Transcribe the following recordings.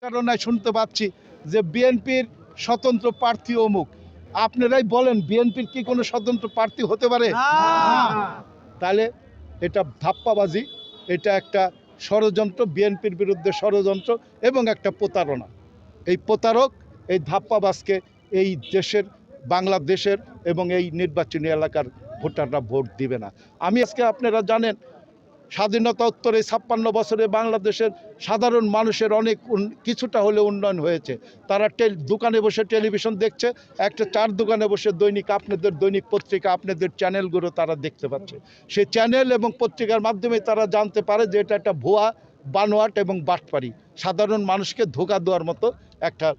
কারণে শুনতে পাচ্ছি যে বিএনপির স্বতন্ত্র প্রার্থী অমুক। আপনারাই বলেন বিএনপির কি কোনো স্বতন্ত্র প্রার্থী হতে পারে? তাহলে এটা ধাপ্পাবাজি, এটা একটা ষড়যন্ত্র, বিএনপির বিরুদ্ধে ষড়যন্ত্র এবং একটা প্রতারণা। এই প্রতারক, এই ধাপ্পাবাজকে এই দেশের, বাংলাদেশের এবং এই নির্বাচনী এলাকার ভোটাররা ভোট দিবে না। আমি আজকে, আপনারা জানেন, স্বাধীনতা উত্তরে 56 বছরে বাংলাদেশের সাধারণ মানুষের অনেক কিছুটা হলে উন্নয়ন হয়েছে। তারা দোকানে বসে টেলিভিশন দেখছে, একটা চার দোকানে বসে দৈনিক, আপনাদের দৈনিক পত্রিকা, আপনাদের চ্যানেলগুলো তারা দেখতে পাচ্ছে। সেই চ্যানেল এবং পত্রিকার মাধ্যমে তারা জানতে পারে যে এটা একটা ভুয়া, বানোয়াট এবং বাটপারি, সাধারণ মানুষকে ধোঁকা দেওয়ার মতো একটা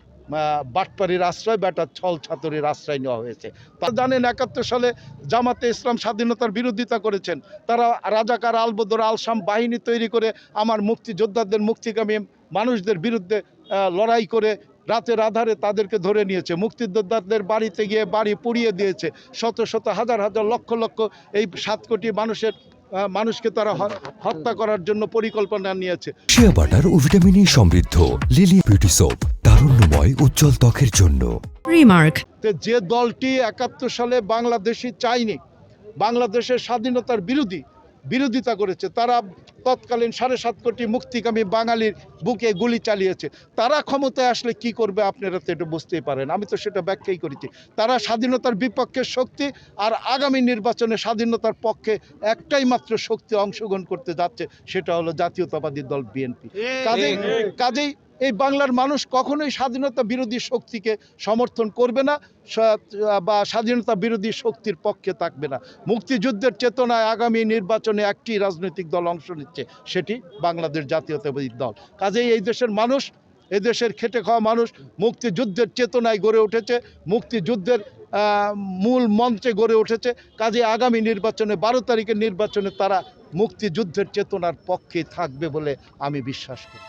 বাটপারির আশ্রয় বা একটা ছল ছাতুরির আশ্রয় নেওয়া হয়েছে। তারা জানেন 71 সালে জামাতে ইসলাম স্বাধীনতার বিরোধিতা করেছেন। তারা রাজাকার, আলবদর, আলসাম বাহিনী তৈরি করে আমার মুক্তিযোদ্ধাদের, মুক্তিকামী মানুষদের বিরুদ্ধে লড়াই করে রাতের আধারে তাদেরকে ধরে নিয়েছে। মুক্তিযোদ্ধাদের বাড়িতে গিয়ে বাড়ি পুড়িয়ে দিয়েছে। শত শত, হাজার হাজার, লক্ষ লক্ষ এই 7 কোটি মানুষকে তারা হত্যা করার জন্য পরিকল্পনা নিয়েছে। শিয়া বাটার ও ভিটামিন ই সমৃদ্ধ লিলি বিউটি সোপ, তারুণ্যময় উজ্জ্বল ত্বকের জন্য। রিমার্ক। যে দলটি 71 সালে বাংলাদেশি চায়নি, বাংলাদেশের স্বাধীনতার বিরোধিতা করেছে, তারা তৎকালীন 7.5 কোটি মুক্তিকামী বাঙালির বুকে গুলি চালিয়েছে। তারা ক্ষমতায় আসলে কি করবে আপনারা তো এটা বুঝতেই পারেন। আমি তো সেটা ব্যাখ্যাই করেছি। তারা স্বাধীনতার বিপক্ষের শক্তি, আর আগামী নির্বাচনে স্বাধীনতার পক্ষে একটাই মাত্র শক্তি অংশগ্রহণ করতে যাচ্ছে, সেটা হলো জাতীয়তাবাদী দল বিএনপি। কাজেই এই বাংলার মানুষ কখনোই স্বাধীনতা বিরোধী শক্তিকে সমর্থন করবে না বা স্বাধীনতা বিরোধী শক্তির পক্ষে থাকবে না। মুক্তিযুদ্ধের চেতনায় আগামী নির্বাচনে একটি রাজনৈতিক দল অংশ নিচ্ছে, সেটি বাংলাদেশ জাতীয়তাবাদী দল। কাজেই এই দেশের মানুষ, এদেশের খেটে খাওয়া মানুষ মুক্তিযুদ্ধের চেতনায় গড়ে উঠেছে, মুক্তিযুদ্ধের মূল মঞ্চে গড়ে উঠেছে। কাজে আগামী নির্বাচনে, 12 তারিখের নির্বাচনে তারা মুক্তিযুদ্ধের চেতনার পক্ষে থাকবে বলে আমি বিশ্বাস করি।